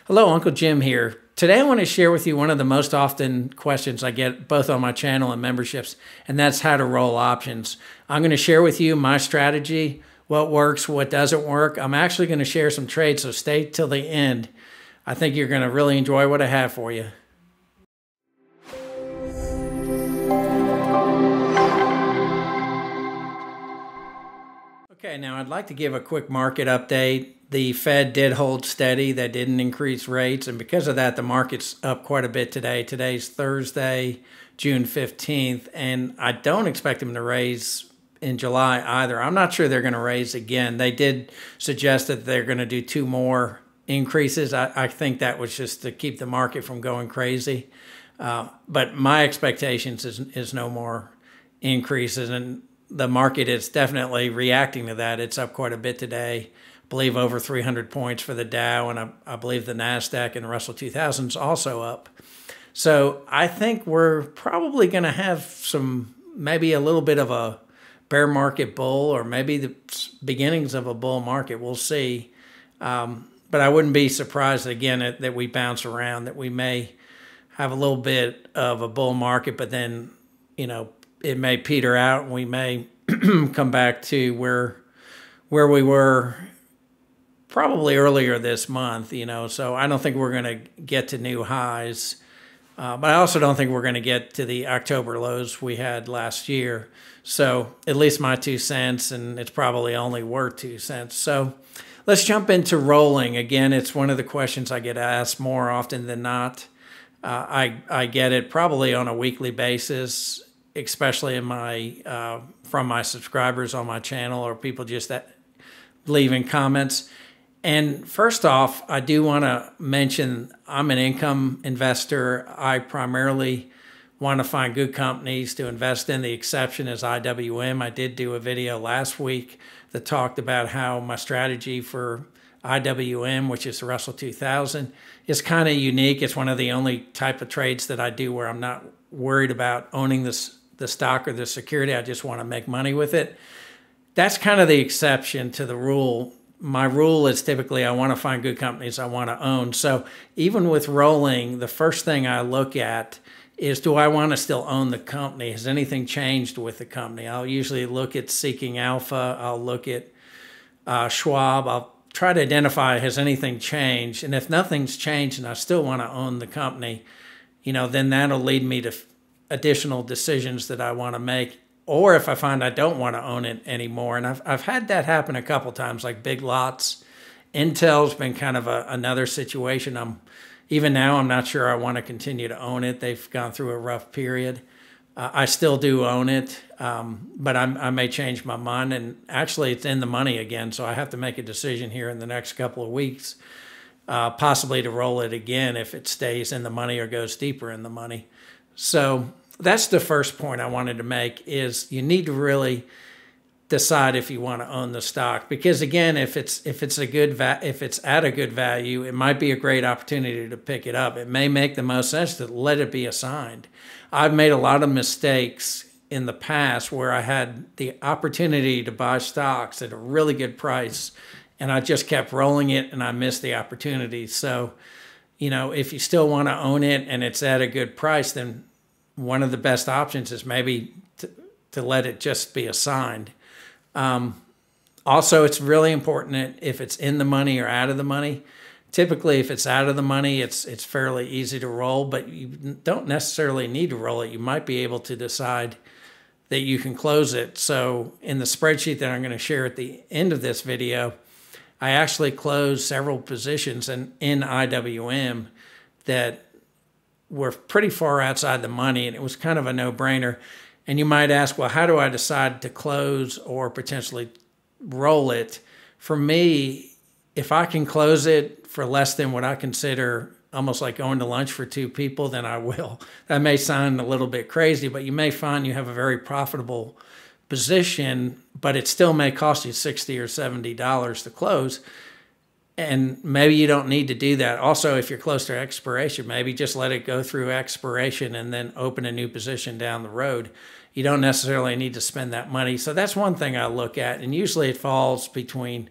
Hello, Uncle Jim here. Today I want to share with you one of the most often questions I get both on my channel and memberships, and that's how to roll options. I'm going to share with you my strategy, what works, what doesn't work. I'm actually going to share some trades, so stay till the end. I think you're going to really enjoy what I have for you. Okay, now I'd like to give a quick market update. The Fed did hold steady. They didn't increase rates, and because of that, the market's up quite a bit today. Today's Thursday, June 15th, and I don't expect them to raise in July either. I'm not sure they're going to raise again. They did suggest that they're going to do 2 more increases. I think that was just to keep the market from going crazy. But my expectations is no more increases, and the market is definitely reacting to that. It's up quite a bit today. I believe over 300 points for the Dow, and I believe the NASDAQ and Russell 2000 is also up. So I think we're probably going to have maybe a little bit of a bear market bull, or maybe the beginnings of a bull market. We'll see. But I wouldn't be surprised, again, that we bounce around, that we may have a little bit of a bull market, but then, it may peter out and we may come back to where we were probably earlier this month, so I don't think we're going to get to new highs, but I also don't think we're going to get to the October lows we had last year. So at least my 2 cents, and it's probably only worth 2 cents. So let's jump into rolling. Again, it's one of the questions I get asked more often than not. I get it probably on a weekly basis, especially from my subscribers on my channel, or people just leaving comments. And first off, I do want to mention I'm an income investor. I primarily want to find good companies to invest in. The exception is IWM. I did do a video last week that talked about how my strategy for IWM, which is the Russell 2000, is kind of unique. It's one of the only type of trades that I do where I'm not worried about owning the stock or the security. I just want to make money with it. That's kind of the exception to the rule. My rule is typically I want to find good companies I want to own. So even with rolling, the first thing I look at is, do I want to still own the company? Has anything changed with the company? I'll usually look at Seeking Alpha. I'll look at Schwab. I'll try to identify, has anything changed? And if nothing's changed and I still want to own the company, then that'll lead me to additional decisions that I want to make. Or if I find I don't want to own it anymore, and I've had that happen a couple times, like Big Lots. Intel's been kind of another situation. Even now, I'm not sure I want to continue to own it. They've gone through a rough period. I still do own it, but I may change my mind. And actually, it's in the money again, so I have to make a decision here in the next couple of weeks, possibly to roll it again if it stays in the money or goes deeper in the money. So that's the first point I wanted to make, is you need to really decide if you want to own the stock, because again, if it's at a good value, it might be a great opportunity to pick it up. It may make the most sense to let it be assigned. I've made a lot of mistakes in the past where I had the opportunity to buy stocks at a really good price, and I just kept rolling it and I missed the opportunity. So, if you still want to own it and it's at a good price, then one of the best options is maybe to let it just be assigned. Also, it's really important if it's in the money or out of the money. Typically, if it's out of the money, it's fairly easy to roll, but you don't necessarily need to roll it. You might be able to decide that you can close it. So in the spreadsheet that I'm going to share at the end of this video, I actually closed several positions in IWM that were pretty far outside the money, and it was kind of a no-brainer. And you might ask, well, how do I decide to close or potentially roll it? For me, if I can close it for less than what I consider almost like going to lunch for 2 people, then I will. That may sound a little bit crazy, but you may find you have a very profitable position, but it still may cost you $60 or $70 to close. And maybe you don't need to do that. Also, if you're close to expiration, maybe just let it go through expiration and then open a new position down the road. You don't necessarily need to spend that money. So that's one thing I look at. And usually it falls between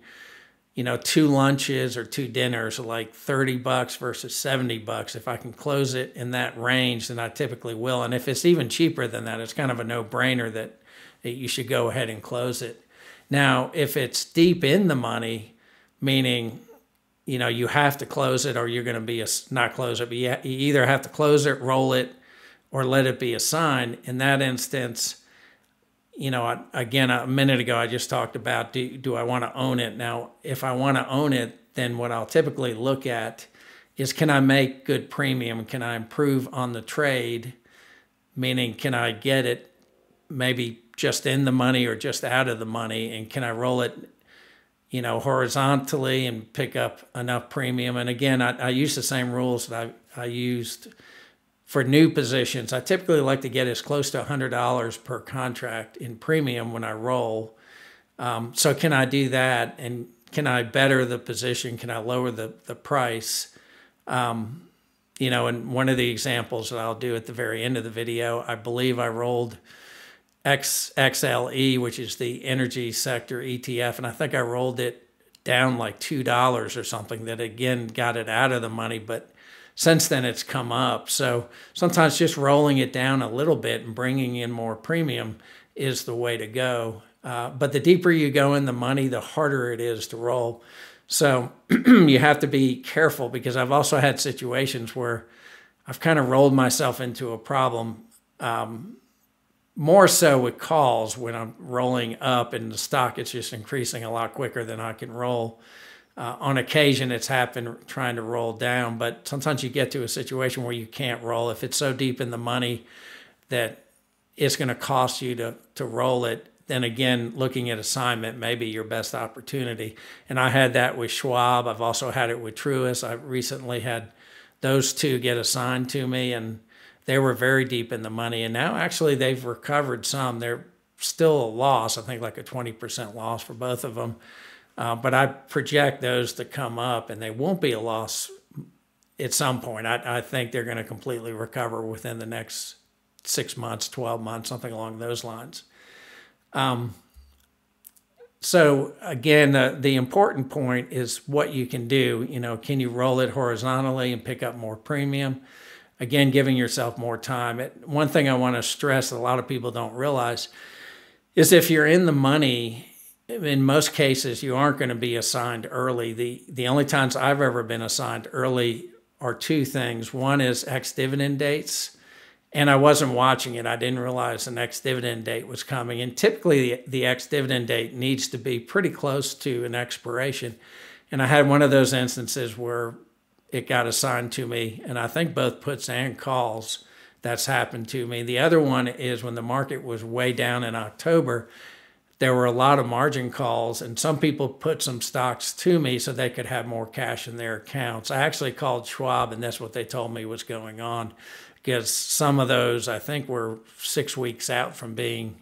two lunches or two dinners are like $30 versus $70. If I can close it in that range, then I typically will. And if it's even cheaper than that, it's kind of a no-brainer that you should go ahead and close it. Now, if it's deep in the money, meaning you have to close it or you're going to be not close it, but you either have to close it, roll it, or let it be assigned. In that instance, again, a minute ago, I just talked about, do I want to own it? Now, if I want to own it, then what I'll typically look at is, can I make good premium? Can I improve on the trade? Meaning, can I get it maybe just in the money or just out of the money? And can I roll it, horizontally and pick up enough premium? And again, I use the same rules that I used for new positions. I typically like to get as close to $100 per contract in premium when I roll. So can I do that? And can I better the position? Can I lower the price? And one of the examples that I'll do at the very end of the video, I believe I rolled XLE, which is the energy sector ETF, and I think I rolled it down like $2 or something, that again got it out of the money, but since then it's come up. So sometimes just rolling it down a little bit and bringing in more premium is the way to go. But the deeper you go in the money, the harder it is to roll. So you have to be careful, because I've also had situations where I've kind of rolled myself into a problem, more so with calls when I'm rolling up and the stock is just increasing a lot quicker than I can roll. On occasion, it's happened trying to roll down, but sometimes you get to a situation where you can't roll. If it's so deep in the money that it's going to cost you to roll it, then again, looking at assignment may be your best opportunity. And I had that with Schwab. I've also had it with Truist. I recently had those two get assigned to me, and they were very deep in the money. And now actually they've recovered some. They're still a loss, I think like a 20% loss for both of them. But I project those to come up, and they won't be a loss at some point. I think they're going to completely recover within the next 6 months, 12 months, something along those lines. So again, the important point is what you can do. Can you roll it horizontally and pick up more premium? Again, giving yourself more time. One thing I want to stress that a lot of people don't realize is, if you're in the money, in most cases, you aren't going to be assigned early. The only times I've ever been assigned early are two things. One is ex-dividend dates, and I wasn't watching it. I didn't realize the next dividend date was coming. And typically, the ex-dividend date needs to be pretty close to an expiration. And I had one of those instances where it got assigned to me, and I think both puts and calls, that's happened to me. The other one is when the market was way down in October, there were a lot of margin calls, and some people put some stocks to me so they could have more cash in their accounts. I actually called Schwab, and that's what they told me was going on, because some of those, I think, were 6 weeks out from being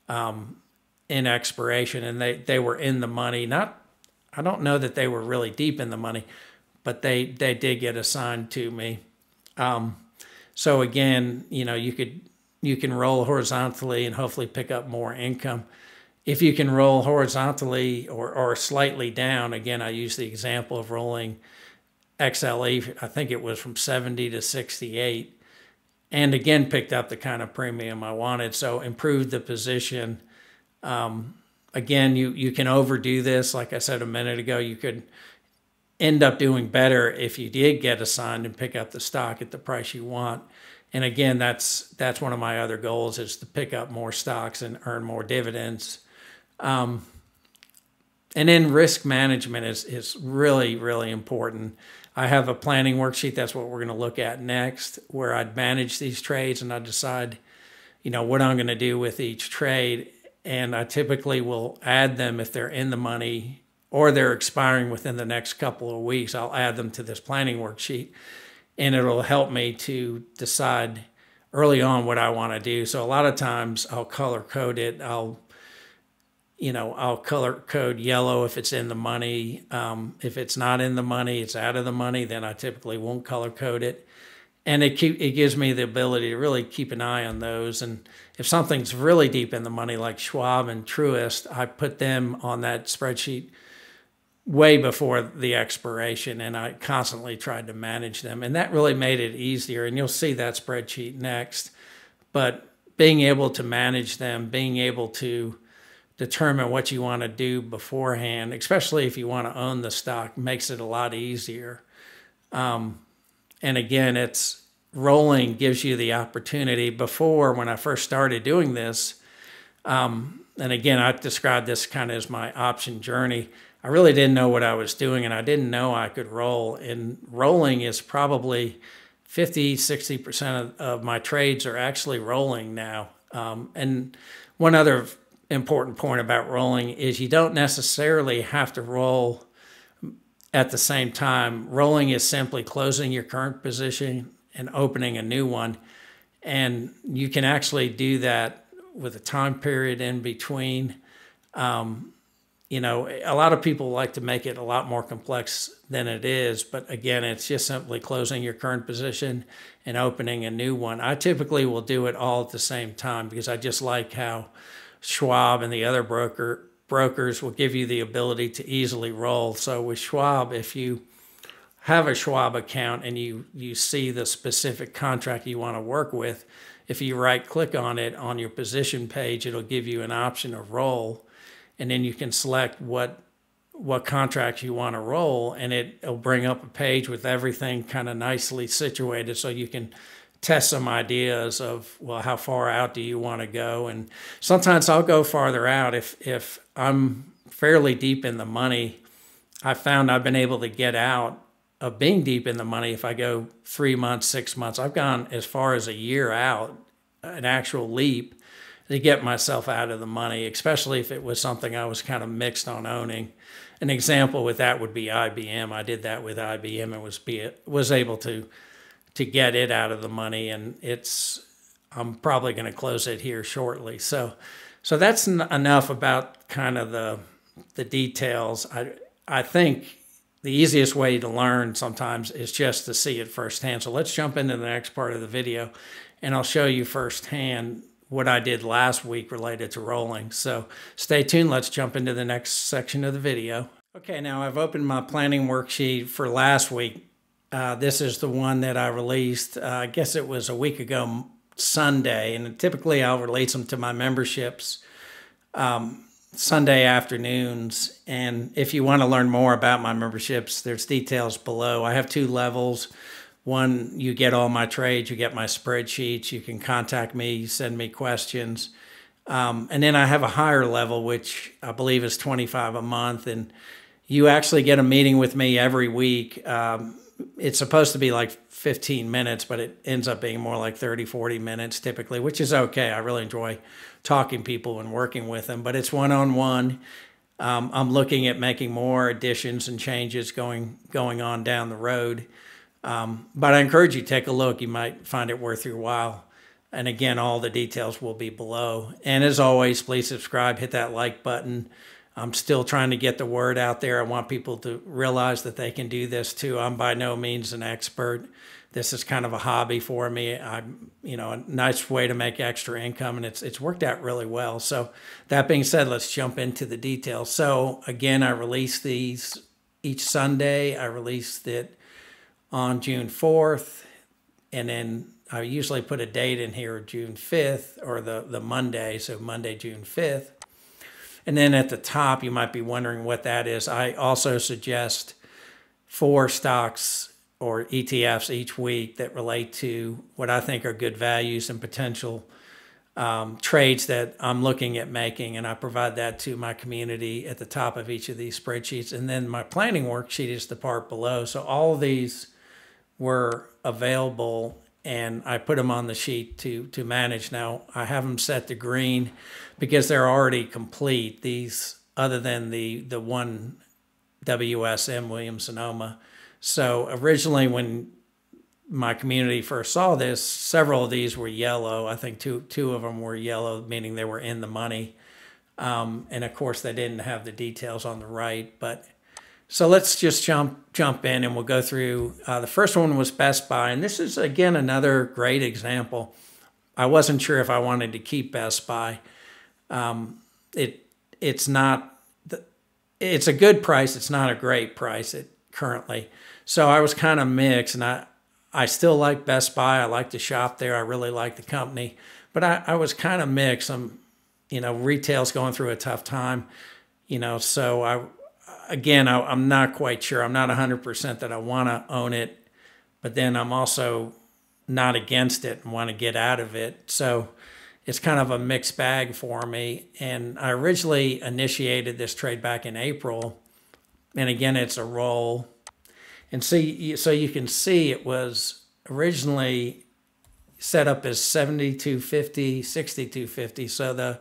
in expiration, and they were in the money. I don't know that they were really deep in the money, but they did get assigned to me. So again, you can roll horizontally and hopefully pick up more income. If you can roll horizontally or slightly down, again, I use the example of rolling XLE, I think it was from 70 to 68, and again, picked up the kind of premium I wanted, so improved the position. Again, you can overdo this. Like I said a minute ago, you could end up doing better if you did get assigned and pick up the stock at the price you want. And again, that's one of my other goals, is to pick up more stocks and earn more dividends. And then risk management is really, really important. I have a planning worksheet. That's what we're going to look at next, where I'd manage these trades and I decide, what I'm going to do with each trade. And I typically will add them if they're in the money or they're expiring within the next couple of weeks. I'll add them to this planning worksheet, and it'll help me to decide early on what I want to do. So a lot of times I'll color code it. I'll color code yellow if it's in the money. If it's not in the money, it's out of the money, then I typically won't color code it. And it gives me the ability to really keep an eye on those. And if something's really deep in the money, like Schwab and Truist, I put them on that spreadsheet way before the expiration, and I constantly tried to manage them, and that really made it easier. And you'll see that spreadsheet next. But being able to manage them, being able to determine what you want to do beforehand, especially if you want to own the stock, makes it a lot easier. And again, it's rolling gives you the opportunity. Before, when I first started doing this, and again, I described this kind of as my option journey, I really didn't know what I was doing, and I didn't know I could roll. And rolling is probably 50, 60% of my trades are actually rolling now. And one other important point about rolling is you don't necessarily have to roll at the same time. Rolling is simply closing your current position and opening a new one. And you can actually do that with a time period in between. You know, a lot of people like to make it a lot more complex than it is, but again, it's just simply closing your current position and opening a new one. I typically will do it all at the same time because I just like how Schwab and the other brokers will give you the ability to easily roll. So with Schwab, if you have a Schwab account and you see the specific contract you want to work with, if you right-click on it on your position page, it'll give you an option of roll. And then you can select what contracts you want to roll, and it'll bring up a page with everything kind of nicely situated so you can test some ideas of, well, how far out do you want to go? And sometimes I'll go farther out. If I'm fairly deep in the money, I found I've been able to get out of being deep in the money if I go 3 months, 6 months. I've gone as far as a year out, an actual leap, to get myself out of the money, especially if it was something I was kind of mixed on owning. An example with that would be IBM. I did that with IBM and was able to get it out of the money, and I'm probably going to close it here shortly. So that's enough about kind of the details. I think the easiest way to learn sometimes is just to see it firsthand. So let's jump into the next part of the video, and I'll show you firsthand what I did last week related to rolling. So stay tuned. Let's jump into the next section of the video. Okay, now I've opened my planning worksheet for last week. This is the one that I released, I guess it was a week ago, Sunday, and typically I'll release them to my memberships Sunday afternoons. And if you want to learn more about my memberships, there's details below. I have 2 levels. One, you get all my trades, you get my spreadsheets, you can contact me, send me questions. And then I have a higher level, which I believe is $25 a month. And you actually get a meeting with me every week. It's supposed to be like 15 minutes, but it ends up being more like 30, 40 minutes typically, which is okay. I really enjoy talking to people and working with them, but it's one-on-one. I'm looking at making more additions and changes going on down the road. But I encourage you to take a look. You might find it worth your while. And again, all the details will be below. And as always, please subscribe, hit that like button. I'm still trying to get the word out there. I want people to realize that they can do this too. I'm by no means an expert. This is kind of a hobby for me. A nice way to make extra income, and it's worked out really well. So that being said, let's jump into the details. So again, I release these each Sunday. I released it on June 4th, and then I usually put a date in here, June 5th, or the Monday, so Monday, June 5th. And then at the top, you might be wondering what that is. I also suggest 4 stocks or ETFs each week that relate to what I think are good values and potential trades that I'm looking at making, and I provide that to my community at the top of each of these spreadsheets. And then my planning worksheet is the part below. So all of these were available, and I put them on the sheet to manage. Now, I have them set to green because they're already complete. These, other than the one WSM, Williams-Sonoma. So originally when my community first saw this, several of these were yellow. I think two of them were yellow, meaning they were in the money. And of course, they didn't have the details on the right, but so let's just jump in, and we'll go through. The first one was Best Buy, and this is, again, another great example. I wasn't sure if I wanted to keep Best Buy. It's not it's a good price. It's not a great price currently. So I was kind of mixed, and I still like Best Buy. I like to shop there. I really like the company, but I was kind of mixed. Retail's going through a tough time, so I'm not quite sure. I'm not 100% that I want to own it, but then I'm also not against it and want to get out of it. So it's kind of a mixed bag for me. And I originally initiated this trade back in April. And again, it's a roll. And so you can see it was originally set up as 72.50, 62.50. So the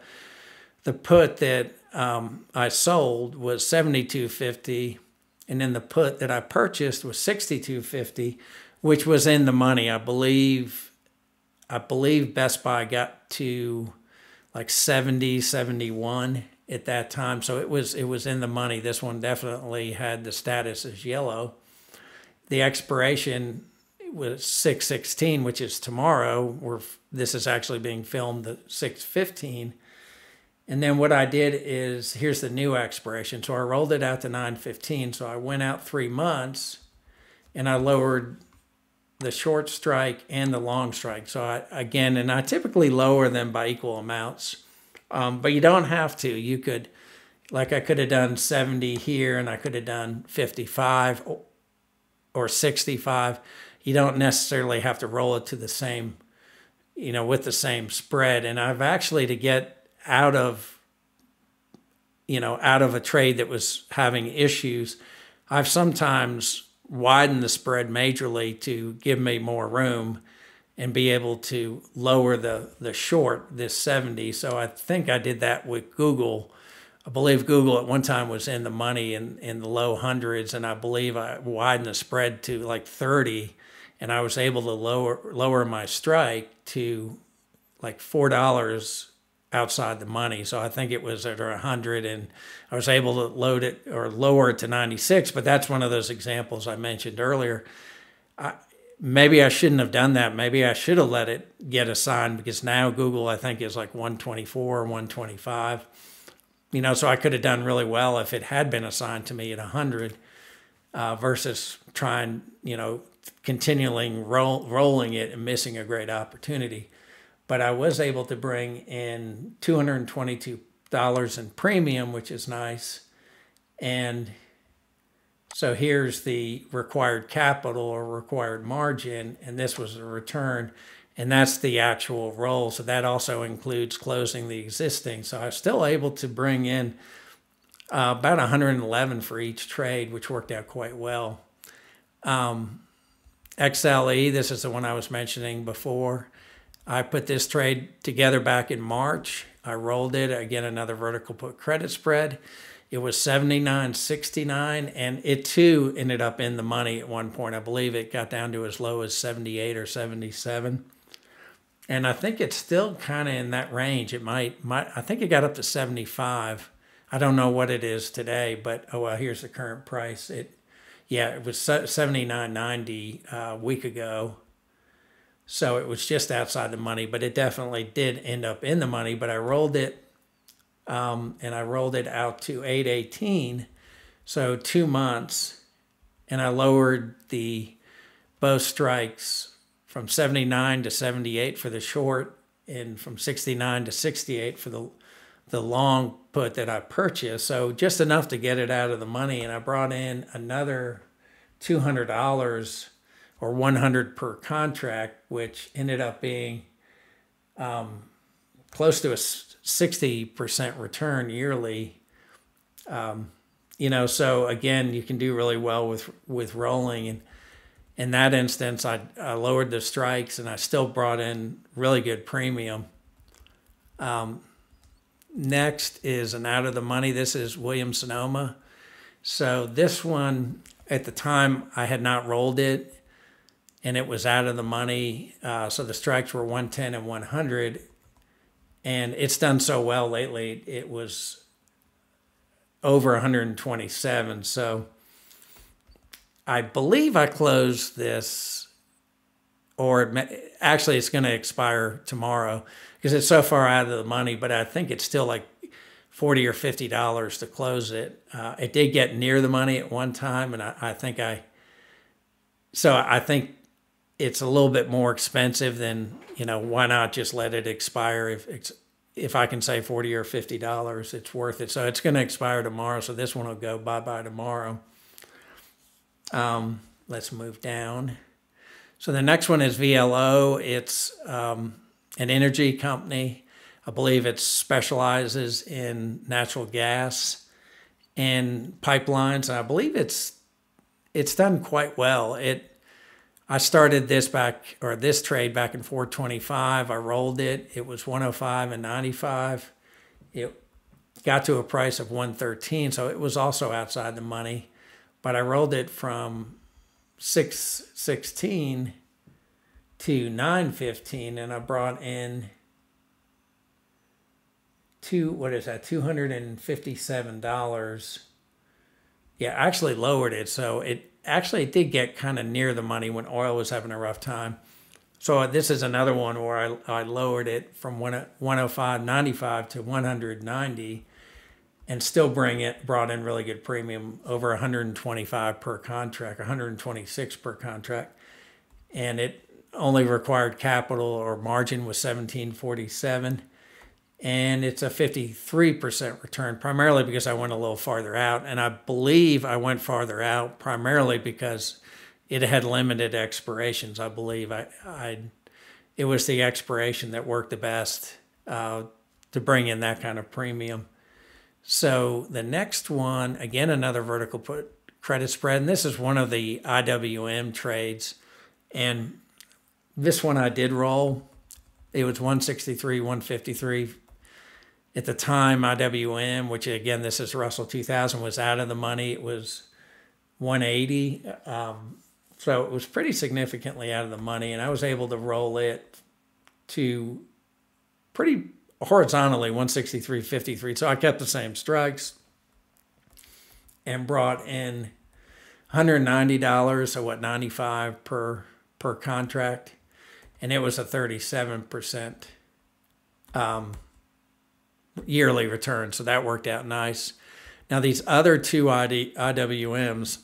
put that I sold was 72.50, and then the put that I purchased was 62.50, which was in the money. I believe Best Buy got to like 70, 71 at that time, so it was in the money. This one definitely had the status as yellow. The expiration was 6/16, which is tomorrow. This is actually being filmed at 6/15. And then what I did is, here's the new expiration. So I rolled it out to 9/15. So I went out 3 months, and I lowered the short strike and the long strike. So I typically lower them by equal amounts, but you don't have to. You could, I could have done 70 here, and I could have done 55 or 65. You don't necessarily have to roll it to the same, with the same spread. And I've actually, to get out of a trade that was having issues, I've sometimes widened the spread majorly to give me more room and be able to lower the short, this 70. So I think I did that with Google. I believe Google at one time was in the money in the low hundreds, and I believe I widened the spread to like 30, and I was able to lower my strike to like $4 outside the money. So I think it was at 100, and I was able to lower it to 96. But that's one of those examples I mentioned earlier. Maybe I shouldn't have done that. Maybe I should have let it get assigned, because now Google, I think, is like 124 or 125. So I could have done really well if it had been assigned to me at 100 versus trying, continually rolling it and missing a great opportunity. But I was able to bring in $222 in premium, which is nice. And so here's the required capital or required margin, and this was a return, and that's the actual roll. So that also includes closing the existing. So I was still able to bring in about 111 for each trade, which worked out quite well. XLE, this is the one I was mentioning before. I put this trade together back in March. I rolled it, again, another vertical put credit spread. It was 79.69, and it too ended up in the money at one point. I believe it got down to as low as 78 or 77. And I think it's still kind of in that range. It might, I think it got up to 75. I don't know what it is today, but here's the current price. It was 79.90 a week ago. So it was just outside the money, but it definitely did end up in the money. But I rolled it, and I rolled it out to 8/18, so 2 months, and I lowered both strikes from 79 to 78 for the short, and from 69 to 68 for the long put that I purchased. So just enough to get it out of the money, and I brought in another $200 or 100 per contract, which ended up being close to a 60% return yearly. So again, you can do really well with rolling. And in that instance, I lowered the strikes, and I still brought in really good premium. Next is an out of the money. This is Williams-Sonoma. So this one, at the time, I had not rolled it, and it was out of the money. So the strikes were 110 and 100. And it's done so well lately. It was over 127. So I believe I closed this, it's going to expire tomorrow because it's so far out of the money. But I think it's still like $40 or $50 to close it. It did get near the money at one time, and I think it's a little bit more expensive than, why not just let it expire? If I can save $40 or $50, it's worth it. So it's going to expire tomorrow. So this one will go bye-bye tomorrow. Let's move down. So the next one is VLO. It's an energy company. I believe it specializes in natural gas and pipelines. And I believe it's done quite well. I started this trade back in 425. I rolled it. It was 105 and 95. It got to a price of 113, so it was also outside the money. But I rolled it from 616 to 915, and I brought in $257. Yeah, I actually lowered it, so it did get kind of near the money when oil was having a rough time. So this is another one where I lowered it from 105.95 to 190, and still brought in really good premium, over 125 per contract, 126 per contract, and it only required capital or margin was 1747. And it's a 53% return, primarily because I went a little farther out. And I believe I went farther out primarily because it had limited expirations. I believe it was the expiration that worked the best to bring in that kind of premium. So the next one, again, another vertical put credit spread. And this is one of the IWM trades. And this one I did roll. It was 163, 153. At the time, IWM, which again, this is Russell 2000, was out of the money. It was 180. So it was pretty significantly out of the money. And I was able to roll it to pretty horizontally, 163.53. So I kept the same strikes and brought in $190, so 95 per contract. And it was a 37% yearly return, so that worked out nice. Now these other two IWMs,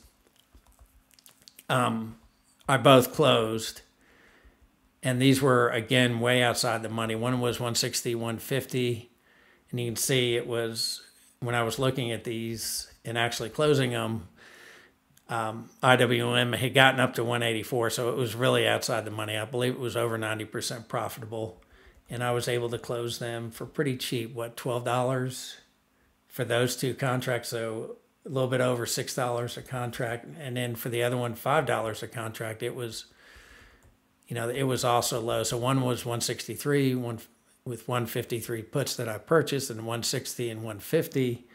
I both closed, and these were again way outside the money. One was 160, 150, and you can see it was, when I was looking at these and actually closing them, IWM had gotten up to 184, so it was really outside the money. I believe it was over 90% profitable. And I was able to close them for pretty cheap, $12 for those two contracts, so a little bit over $6 a contract. And then for the other one, $5 a contract. It was, it was also low. So one was 163, one with 153 puts that I purchased, and 160 and 150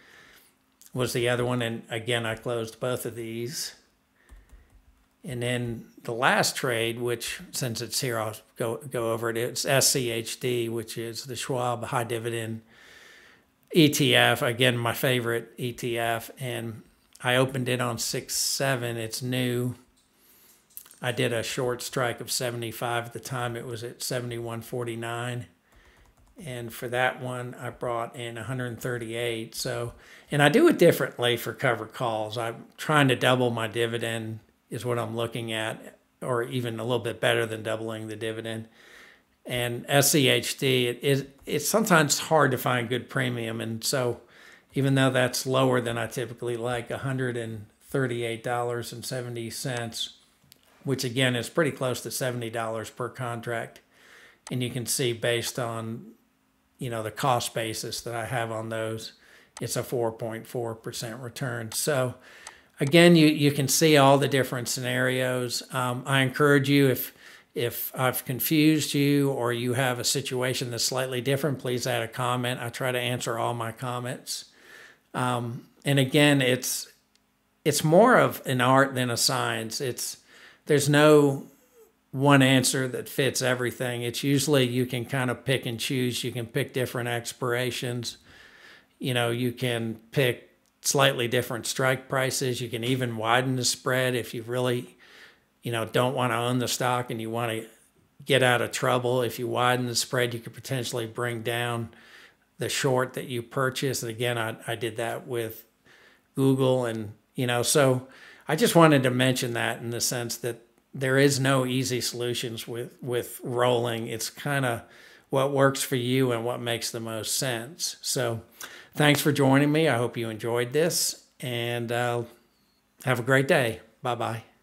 was the other one. And again, I closed both of these. And then the last trade, which since it's here, I'll go over it. It's SCHD, which is the Schwab High Dividend ETF. Again, my favorite ETF. And I opened it on 6/7. It's new. I did a short strike of 75 at the time. It was at 71.49. And for that one, I brought in 138. So, and I do it differently for covered calls. I'm trying to double my dividend is what I'm looking at, or even a little bit better than doubling the dividend. And SCHD, it's sometimes hard to find good premium. And so even though that's lower than I typically like, $138.70, which again is pretty close to $70 per contract. And you can see based on, the cost basis that I have on those, it's a 4.4% return. So again, you can see all the different scenarios. I encourage you, if I've confused you or you have a situation that's slightly different, please add a comment. I try to answer all my comments. And again, it's more of an art than a science. There's no one answer that fits everything. It's usually you can kind of pick and choose. You can pick different expirations. You can pick slightly different strike prices. You can even widen the spread if you really, don't want to own the stock and you want to get out of trouble. If you widen the spread, you could potentially bring down the short that you purchase. And again, I did that with Google, and so I just wanted to mention that in the sense that there is no easy solutions with rolling. It's kind of what works for you and what makes the most sense. So thanks for joining me. I hope you enjoyed this, and have a great day. Bye-bye.